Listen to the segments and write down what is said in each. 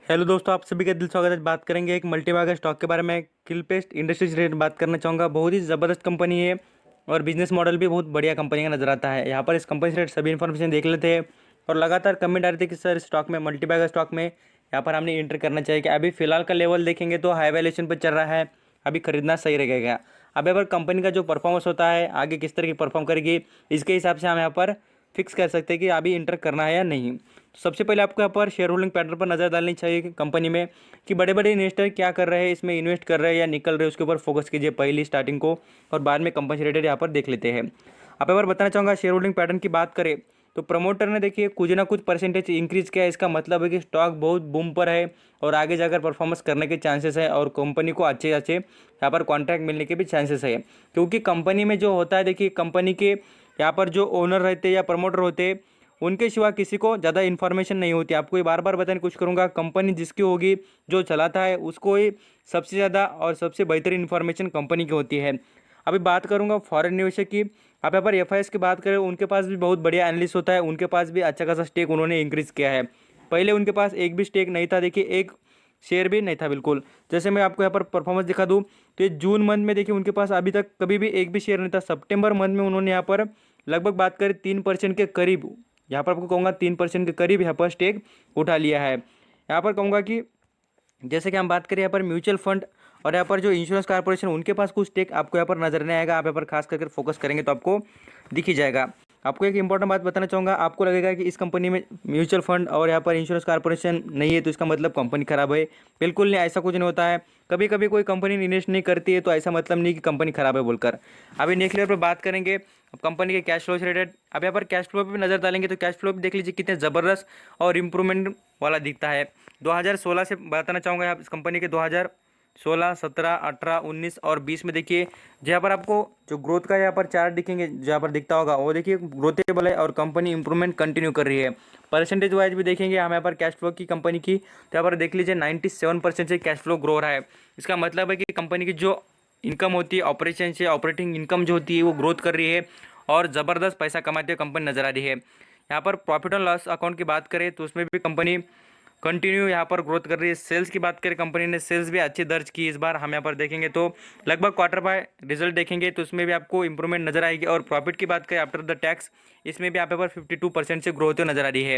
Hello दोस्तों, आप सभी का दिल स्वागत है। बात करेंगे एक मल्टीबैगर स्टॉक के बारे में। किलपेस्ट इंडस्ट्रीज रेट बात करना चाहूँगा। बहुत ही ज़बरदस्त कंपनी है और बिजनेस मॉडल भी बहुत बढ़िया कंपनी का नजर आता है। यहाँ पर इस कंपनी से सभी इन्फॉर्मेशन देख लेते हैं और लगातार कमेंट आ रही थी कि सर स्टॉक में, मल्टीबैगर स्टॉक में यहाँ पर हमने एंटर करना चाहिए कि अभी फिलहाल का लेवल देखेंगे तो हाई वैल्यूएशन पर चल रहा है, अभी खरीदना सही रहेगा। अब अगर कंपनी का जो परफॉर्मेंस होता है आगे किस तरह की परफॉर्म करेगी, इसके हिसाब से हम यहाँ पर फिक्स कर सकते हैं कि अभी इंटर करना है या नहीं। तो सबसे पहले आपको यहाँ पर शेयर होल्डिंग पैटर्न पर नज़र डालनी चाहिए कि कंपनी में कि बड़े बड़े इन्वेस्टर क्या कर रहे हैं, इसमें इन्वेस्ट कर रहे हैं या निकल रहे हैं, उसके ऊपर फोकस कीजिए पहली स्टार्टिंग को, और बाद में कंपनी रिलेटेड यहाँ पर देख लेते हैं। अब एक बार बताना चाहूँगा, शेयर होल्डिंग पैटर्न की बात करें तो प्रमोटर ने देखिए कुछ ना कुछ परसेंटेज इंक्रीज किया है। इसका मतलब है कि स्टॉक बहुत बूम पर है और आगे जाकर परफॉर्मेंस करने के चांसेस है और कंपनी को अच्छे अच्छे यहाँ पर कॉन्ट्रैक्ट मिलने के भी चांसेस है। क्योंकि कंपनी में जो होता है, देखिए कंपनी के यहाँ पर जो ओनर रहते हैं या प्रमोटर होते हैं, उनके सिवा किसी को ज़्यादा इन्फॉर्मेशन नहीं होती। आपको ये बार बार बताने की कोशिश करूँगा, कंपनी जिसकी होगी, जो चलाता है, उसको ही सबसे ज़्यादा और सबसे बेहतरीन इन्फॉर्मेशन कंपनी की होती है। अभी बात करूँगा फॉरेन निवेशक की। आप यहाँ पर एफआईएस की बात करें, उनके पास भी बहुत बढ़िया एनालिस्ट होता है, उनके पास भी अच्छा खासा स्टेक उन्होंने इंक्रीज़ किया है। पहले उनके पास एक भी स्टेक नहीं था, देखिए एक शेयर भी नहीं था बिल्कुल। जैसे मैं आपको यहाँ पर परफॉर्मेंस दिखा दूँ तो ये जून मंथ में देखिए उनके पास अभी तक कभी भी एक भी शेयर नहीं था। सितंबर मंथ में उन्होंने यहाँ पर लगभग बात करें 3% के करीब, यहाँ पर आपको कहूँगा 3% के करीब यहाँ पर स्टेक उठा लिया है। यहाँ पर कहूँगा कि जैसे कि हम बात करें यहाँ पर म्यूचुअल फंड और यहाँ पर जो इंश्योरेंस कॉर्पोरेशन, उनके पास कुछ टेक आपको यहाँ पर नजर नहीं आएगा। आप यहाँ पर खास करके फोकस करेंगे तो आपको दिख ही जाएगा। आपको एक इंपॉर्टेंट बात बताना चाहूँगा, आपको लगेगा कि इस कंपनी में म्यूचुअल फंड और यहाँ पर इंश्योरेंस कॉर्पोरेशन नहीं है तो इसका मतलब कंपनी खराब है। बिल्कुल नहीं, ऐसा कुछ नहीं होता है। कभी कभी कोई कंपनी इन्वेस्ट नहीं करती है तो ऐसा मतलब नहीं कि कंपनी खराब है बोलकर। अभी नेक्स्ट लेवल पर बात करेंगे अब कंपनी के कैश फ्लो से रिलेटेड। अब यहाँ पर कैश फ्लो पर भी नजर डालेंगे तो कैश फ्लो भी देख लीजिए कितने ज़बरदस्त और इम्प्रूवमेंट वाला दिखता है। 2016 से बताना चाहूँगा यहाँ इस कंपनी के 2016, 17, 18, 19 और 20 में देखिए जहाँ पर आपको जो ग्रोथ का यहाँ पर चार्ट दिखेंगे, जहाँ पर दिखता होगा वो देखिए ग्रोथेबल है और कंपनी इंप्रूवमेंट कंटिन्यू कर रही है। परसेंटेज वाइज भी देखेंगे हम यहाँ पर कैश फ्लो की कंपनी की, तो यहाँ पर देख लीजिए 97% से कैश फ्लो ग्रो हो रहा है। इसका मतलब है कि कंपनी की जो इनकम होती है ऑपरेशन से, ऑपरेटिंग इनकम जो होती है वो ग्रोथ कर रही है और ज़बरदस्त पैसा कमाते हुए कंपनी नजर आ रही है। यहाँ पर प्रॉफिट एंड लॉस अकाउंट की बात करें तो उसमें भी कंपनी कंटिन्यू यहाँ पर ग्रोथ कर रही है। सेल्स की बात करें, कंपनी ने सेल्स भी अच्छी दर्ज की इस बार। हम यहाँ पर देखेंगे तो लगभग क्वार्टर बाय रिजल्ट देखेंगे तो उसमें भी आपको इंप्रूवमेंट नजर आएगी। और प्रॉफिट की बात करें आफ्टर द टैक्स, इसमें भी यहाँ पर 52% से ग्रोथ नजर आ रही है।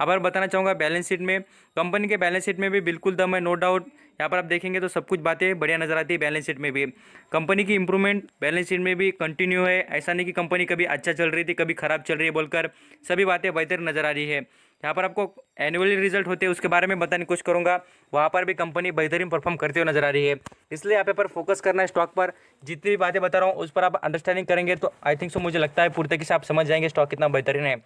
अब अगर बताना चाहूँगा बैलेंस शीट में, कंपनी के बैलेंस शीट में भी बिल्कुल दम है, नो डाउट। यहाँ पर आप देखेंगे तो सब कुछ बातें बढ़िया नजर आती है। बैलेंस शीट में भी कंपनी की इंप्रूवमेंट बैलेंस शीट में भी कंटिन्यू है। ऐसा नहीं कि कंपनी कभी अच्छा चल रही थी कभी खराब चल रही है बोलकर, सभी बातें बेहतर नजर आ रही है। यहाँ पर आपको एनुअली रिजल्ट होते हैं उसके बारे में बताने की कोशिश करूँगा, वहाँ पर भी कंपनी बेहतरीन परफॉर्म करते हुए नजर आ रही है। इसलिए यहाँ पर फोकस करना है स्टॉक पर। जितनी भी बातें बता रहा हूँ उस पर आप अंडरस्टैंडिंग करेंगे तो आई थिंक सो मुझे लगता है पूरी तरीके से आप समझ जाएंगे स्टॉक कितना बेहतरीन है।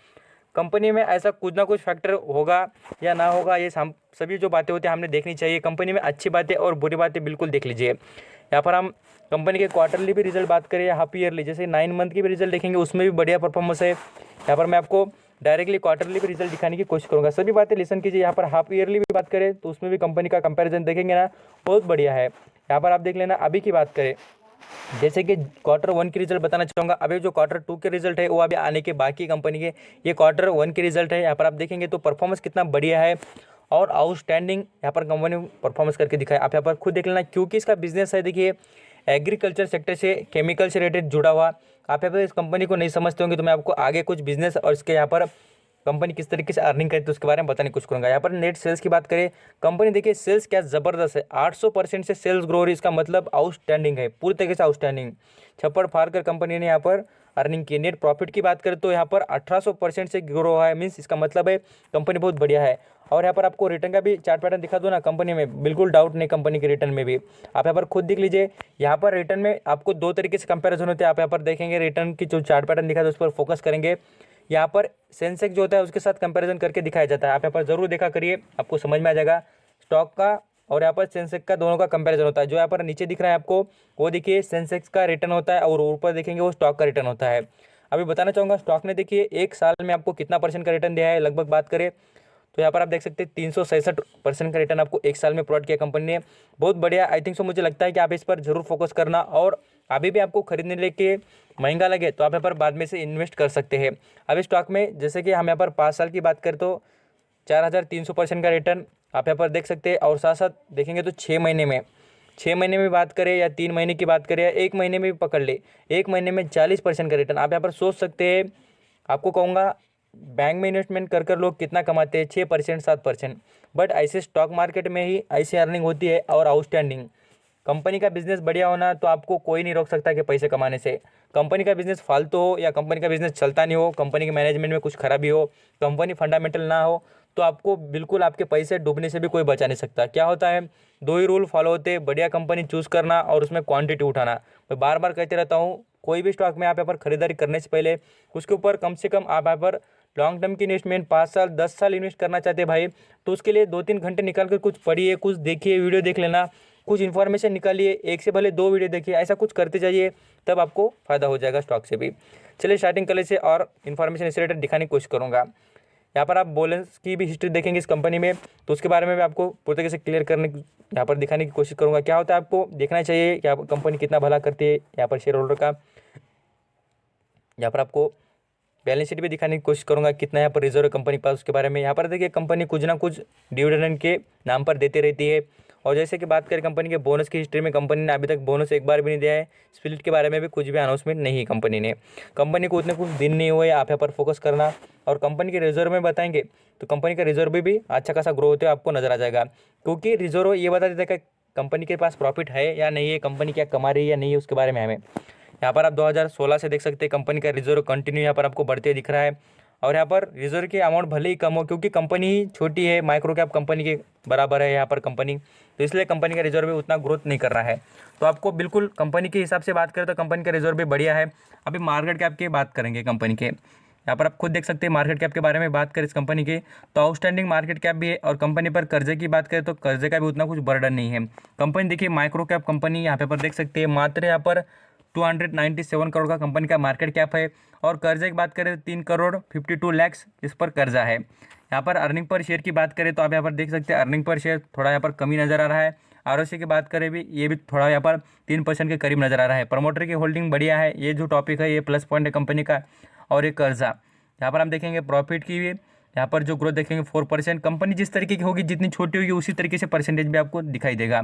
कंपनी में ऐसा कुछ ना कुछ फैक्टर होगा या ना होगा, ये सभी जो बातें होती हैं हमने देखनी चाहिए। कंपनी में अच्छी बातें और बुरी बातें बिल्कुल देख लीजिए। यहाँ पर हम कंपनी के क्वार्टरली भी रिजल्ट बात करें या हाफ ईयरली, जैसे 9 मंथ की भी रिजल्ट देखेंगे उसमें भी बढ़िया परफॉर्मेंस है। यहाँ पर मैं आपको डायरेक्टली क्वार्टरली भी रिजल्ट दिखाने की कोशिश करूँगा। सभी बातें लिसन कीजिए। यहाँ पर हाफ ईयरली भी बात करें तो उसमें भी कंपनी का कंपैरिजन देखेंगे ना, बहुत बढ़िया है। यहाँ पर आप देख लेना। अभी की बात करें, जैसे कि Q1 की रिजल्ट बताना चाहूँगा। अभी जो Q2 के रिजल्ट है वो अभी आने के बाकी कंपनी के, ये Q1 के रिजल्ट है। यहाँ पर आप देखेंगे तो परफॉर्मेंस कितना बढ़िया है और आउटस्टैंडिंग यहाँ पर कंपनी परफॉर्मेंस करके दिखाया। आप यहाँ पर खुद देख लेना, क्योंकि इसका बिजनेस है देखिए एग्रीकल्चर सेक्टर से, केमिकल से रिलेटेड जुड़ा हुआ। आप यहाँ पर इस कंपनी को नहीं समझते होंगे तो मैं आपको आगे कुछ बिजनेस और इसके यहाँ पर कंपनी किस तरीके से अर्निंग करती है उसके बारे में बताने की कोशिश करूँगा। यहाँ पर नेट सेल्स की बात करें, कंपनी देखिए सेल्स क्या ज़बरदस्त है, 800% से सेल्स ग्रो रही है। इसका मतलब आउटस्टैंडिंग है, पूरी तरीके से आउटस्टैंडिंग। छप्पड़ फाड़ कर कंपनी ने यहाँ पर अर्निंग की। नेट प्रॉफिट की बात करें तो यहाँ पर 1800% से ग्रो हुआ है, मीन्स इसका मतलब है कंपनी बहुत बढ़िया है। और यहाँ पर आपको रिटर्न का भी चार्ट पैटर्न दिखा दो ना, कंपनी में बिल्कुल डाउट नहीं कंपनी के रिटर्न में भी। आप यहाँ पर खुद देख लीजिए। यहाँ पर रिटर्न में आपको दो तरीके से कंपैरिजन होते हैं। आप यहाँ पर देखेंगे रिटर्न की जो चार्ट पैटर्न दिखा था उस पर फोकस करेंगे। यहाँ पर सेंसेक्स जो होता है उसके साथ कंपैरिजन करके दिखाया जाता है। आप यहाँ पर जरूर देखा करिए, आपको समझ में आ जाएगा। स्टॉक का और यहाँ पर सेंसेक्स का दोनों का कंपैरिजन होता है। जो यहाँ पर नीचे दिख रहा है आपको वो देखिए सेंसेक्स का रिटर्न होता है और ऊपर देखेंगे वो स्टॉक का रिटर्न होता है। अभी बताना चाहूँगा स्टॉक ने देखिए एक साल में आपको कितना % का रिटर्न दिया है। लगभग बात करें तो यहाँ पर आप देख सकते हैं 366% का रिटर्न आपको एक साल में प्रोवाइड किया कंपनी ने। बहुत बढ़िया। आई थिंक सो मुझे लगता है कि आप इस पर जरूर फोकस करना, और अभी भी आपको खरीदने लेके महंगा लगे तो आप यहाँ पर बाद में से इन्वेस्ट कर सकते हैं। अभी स्टॉक में जैसे कि हम यहाँ पर 5 साल की बात करें तो 4300% का रिटर्न, आप यहाँ पर देख सकते हैं। और साथ साथ देखेंगे तो 6 महीने में बात करें या 3 महीने की बात करें या 1 महीने में भी पकड़ ले, 1 महीने में 40% का रिटर्न आप यहाँ पर सोच सकते हैं। आपको कहूँगा बैंक में इन्वेस्टमेंट कर कर लोग कितना कमाते हैं, 6% 7%। बट ऐसे स्टॉक मार्केट में ही ऐसी अर्निंग होती है। और आउटस्टैंडिंग कंपनी का बिजनेस बढ़िया होना तो आपको कोई नहीं रोक सकता कि पैसे कमाने से। कंपनी का बिजनेस फालतू हो या कंपनी का बिजनेस चलता नहीं हो, कंपनी के मैनेजमेंट में कुछ खराबी हो, कंपनी फंडामेंटल ना हो, तो आपको बिल्कुल आपके पैसे डूबने से भी कोई बचा नहीं सकता। क्या होता है, दो ही रूल फॉलो होते हैं, बढ़िया कंपनी चूज़ करना और उसमें क्वांटिटी उठाना। मैं बार बार कहते रहता हूँ, कोई भी स्टॉक में आप यहाँ पर खरीदारी करने से पहले उसके ऊपर कम से कम आप यहाँ पर लॉन्ग टर्म की इन्वेस्टमेंट 5 साल 10 साल इन्वेस्ट करना चाहते हैं भाई, तो उसके लिए 2-3 घंटे निकाल कर कुछ पढ़िए, कुछ देखिए, वीडियो देख लेना, कुछ इन्फॉर्मेशन निकालिए, एक से भले 2 वीडियो देखिए, ऐसा कुछ करते जाइए, तब आपको फ़ायदा हो जाएगा स्टॉक से भी। चलिए स्टार्टिंग कर लेते और इन्फॉर्मेशन इससे रिलेटेड दिखाने की कोशिश करूँगा। यहाँ पर आप बैलेंस की भी हिस्ट्री देखेंगे इस कंपनी में, तो उसके बारे में भी आपको पूरी तरीके से क्लियर करने की यहाँ पर दिखाने की कोशिश करूँगा। क्या होता है आपको देखना चाहिए कि कंपनी कितना भला करती है यहाँ पर शेयर होल्डर का। यहाँ पर आपको बैलेंस शीट भी दिखाने की कोशिश करूंगा, कितना यहाँ पर रिजर्व है कंपनी पास, उसके बारे में। यहाँ पर देखिए कंपनी कुछ ना कुछ डिविडेंड के नाम पर देती रहती है। और जैसे कि बात करें कंपनी के बोनस की हिस्ट्री में, कंपनी ने अभी तक बोनस एक बार भी नहीं दिया है। स्प्लिट के बारे में भी कुछ भी अनाउंसमेंट नहीं है कंपनी ने। कंपनी को उतने कुछ दिन नहीं हुए, आप यहाँ पर फोकस करना। और कंपनी के रिजर्व में बताएंगे तो कंपनी का रिजर्व भी अच्छा खासा ग्रो होते हुए आपको नजर आ जाएगा, क्योंकि रिजर्व ये बता देता है कि कंपनी के पास प्रॉफिट है या नहीं है, कंपनी क्या कमा रही है या नहीं है, उसके बारे में हमें। यहाँ पर आप 2016 से देख सकते हैं कंपनी का रिजर्व कंटिन्यू यहाँ पर आपको बढ़ते दिख रहा है। और यहाँ पर रिजर्व की अमाउंट भले ही कम हो, क्योंकि कंपनी ही छोटी है, माइक्रो कैप कंपनी के बराबर है यहाँ पर कंपनी, तो इसलिए कंपनी का रिजर्व भी उतना ग्रोथ नहीं कर रहा है। तो आपको बिल्कुल कंपनी के हिसाब से बात करें तो कंपनी का रिजर्व भी बढ़िया है। अभी मार्केट कैप की बात करेंगे कंपनी के, यहाँ पर आप खुद देख सकते हैं मार्केट कैप के बारे में बात करें इस कंपनी के, तो आउटस्टैंडिंग मार्केट कैप भी है। और कंपनी पर कर्जे की बात करें तो कर्जे का भी उतना कुछ बर्डन नहीं है। कंपनी देखिए माइक्रो कैप कंपनी यहाँ पर देख सकते हैं, मात्र यहाँ पर 297 करोड़ का कंपनी का मार्केट कैप है। और कर्जे की बात करें तो 3,52,00,000 इस पर कर्जा है। यहाँ पर अर्निंग पर शेयर की बात करें तो आप यहाँ पर देख सकते हैं अर्निंग पर शेयर थोड़ा यहाँ पर कमी नज़र आ रहा है। आरओसी की बात करें भी, ये भी थोड़ा यहाँ पर 3% के करीब नज़र आ रहा है। प्रमोटर की होल्डिंग बढ़िया है, ये जो टॉपिक है ये प्लस पॉइंट है कंपनी का। और एक कर्जा, यहाँ पर हम देखेंगे प्रॉफिट की भी, यहाँ पर जो ग्रोथ देखेंगे 4%। कंपनी जिस तरीके की होगी, जितनी छोटी होगी उसी तरीके से परसेंटेज भी आपको दिखाई देगा।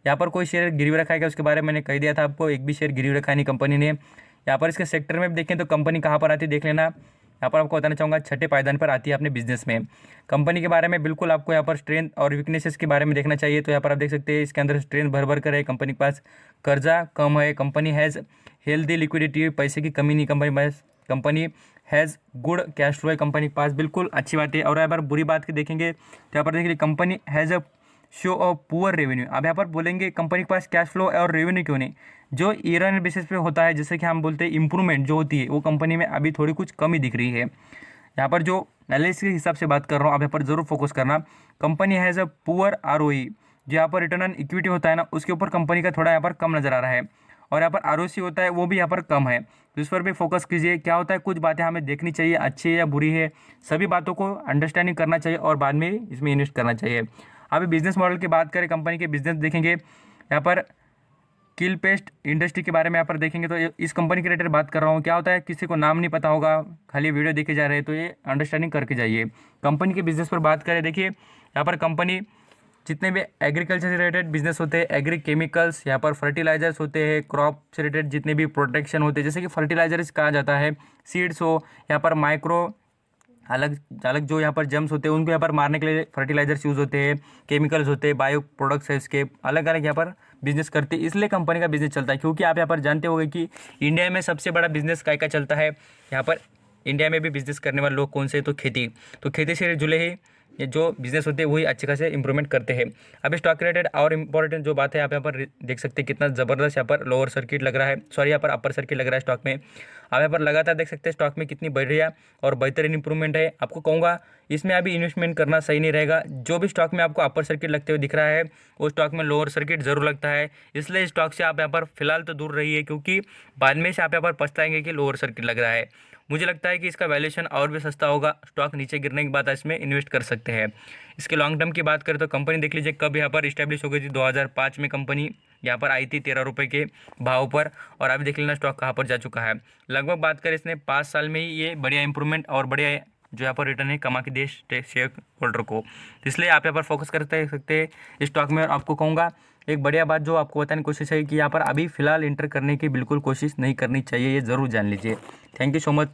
यहाँ पर कोई शेयर गिरवी रखा है उसके बारे में मैंने कह दिया था आपको, एक भी शेयर गिरवी रखा नहीं कंपनी ने। यहाँ पर इसके सेक्टर में भी देखें तो कंपनी कहाँ पर आती है देख लेना। यहाँ पर आपको बताना चाहूँगा छठे पायदान पर आती है अपने बिजनेस में। कंपनी के बारे में बिल्कुल आपको यहाँ पर स्ट्रेंथ और वीकनेसेस के बारे में देखना चाहिए, तो यहाँ पर आप देख सकते हैं इसके अंदर स्ट्रेंथ भर भर कर है, कंपनी के पास कर्जा कम है, कंपनी हैज़ हेल्दी लिक्विडिटी, पैसे की कमी नहीं company pass, company has good cash flow है कंपनी के पास, बिल्कुल अच्छी बात है। और यहाँ पर बुरी बात की देखेंगे तो यहाँ पर देखिए company has a show off poor revenue. अब यहाँ पर बोलेंगे कंपनी के पास कैश फ्लो और रेवेन्यू क्यों नहीं, जो ईयर एंड बेसिस पे होता है, जैसे कि हम बोलते हैं इंप्रूवमेंट जो होती है वो कंपनी में अभी थोड़ी कुछ कमी दिख रही है। यहाँ पर जो एनालिसिस के हिसाब से बात कर रहा हूँ, आप यहाँ पर जरूर फोकस करना। Company has a poor ROE, जो यहाँ पर रिटर्न ऑन इक्विटी होता है ना, उसके ऊपर कंपनी का थोड़ा यहाँ पर कम नज़र आ रहा है। और यहाँ पर आरओसी होता है वो भी यहाँ पर कम है, तो इस पर भी फोकस कीजिए। क्या होता है, कुछ बातें हमें देखनी चाहिए, अच्छी है या बुरी है, सभी बातों को अंडरस्टैंडिंग करना चाहिए और बाद में इसमें इन्वेस्ट करना चाहिए। अभी बिजनेस मॉडल की बात करें, कंपनी के बिजनेस देखेंगे, यहाँ पर किल पेस्ट इंडस्ट्री के बारे में यहाँ पर देखेंगे तो इस कंपनी के रिलेटेड बात कर रहा हूँ। क्या होता है, किसी को नाम नहीं पता होगा, खाली वीडियो देखे जा रहे हैं, तो ये अंडरस्टैंडिंग करके जाइए। कंपनी के बिजनेस पर बात करें, देखिए यहाँ पर कंपनी जितने भी एग्रीकल्चर से रिलेटेड बिजनेस होते हैं, एग्री केमिकल्स, यहाँ पर फर्टिलाइजर्स होते हैं, क्रॉप से रिलेटेड जितने भी प्रोटेक्शन होते हैं, जैसे कि फर्टिलाइजर्स कहा जाता है, सीड्स हो, यहाँ पर माइक्रो अलग अलग जो यहाँ पर जम्स होते हैं उनको यहाँ पर मारने के लिए फर्टिलाइजर्स यूज़ होते हैं, केमिकल्स होते हैं, बायो प्रोडक्ट्स है, इसके अलग अलग यहाँ पर बिजनेस करते हैं, इसलिए कंपनी का बिजनेस चलता है। क्योंकि आप यहाँ पर जानते होंगे कि इंडिया में सबसे बड़ा बिजनेस काय का चलता है, यहाँ पर इंडिया में भी बिजनेस करने वाले लोग कौन से, तो खेती, तो खेती से जुड़े ही ये जो बिजनेस होते हैं वही अच्छे खासे इंप्रूवमेंट करते हैं। अभी स्टॉक रिलेटेड और इंपॉर्टेंट जो बात है, आप यहाँ पर देख सकते हैं कितना ज़बरदस्त यहाँ पर लोअर सर्किट लग रहा है, सॉरी यहाँ पर अपर सर्किट लग रहा है स्टॉक में। आप यहाँ पर लगातार देख सकते हैं स्टॉक में कितनी बढ़ रही है और बेहतरीन इंप्रूवमेंट है। आपको कहूँगा इसमें अभी इन्वेस्टमेंट करना सही नहीं रहेगा। जो भी स्टॉक में आपको अपर सर्किट लगते हुए दिख रहा है वो स्टॉक में लोअर सर्किट जरूर लगता है, इसलिए स्टॉक से आप यहाँ पर फिलहाल तो दूर रहिए, क्योंकि बाद में से आप यहाँ पर पछताएंगे कि लोअर सर्किट लग रहा है। मुझे लगता है कि इसका वैल्यूएशन और भी सस्ता होगा, स्टॉक नीचे गिरने के बाद इसमें इन्वेस्ट कर सकते हैं। इसके लॉन्ग टर्म की बात करें तो कंपनी देख लीजिए कब यहाँ पर इस्टेब्लिश हो गई थी, 2005 में कंपनी यहाँ पर आई थी 13 रुपये के भाव पर, और अभी देख लेना स्टॉक कहाँ पर जा चुका है। लगभग बात करें इसने 5 साल में ही ये बढ़िया इंप्रूवमेंट और बढ़िया जो यहाँ पर रिटर्न है कमा के दे शेयर होल्डर को, तो इसलिए आप यहाँ पर फोकस करते सकते हैं इस स्टॉक में। और आपको कहूँगा एक बढ़िया बात जो आपको बताने की कोशिश है कि यहाँ पर अभी फिलहाल इंटर करने की बिल्कुल कोशिश नहीं करनी चाहिए, ये ज़रूर जान लीजिए। Thank you so much.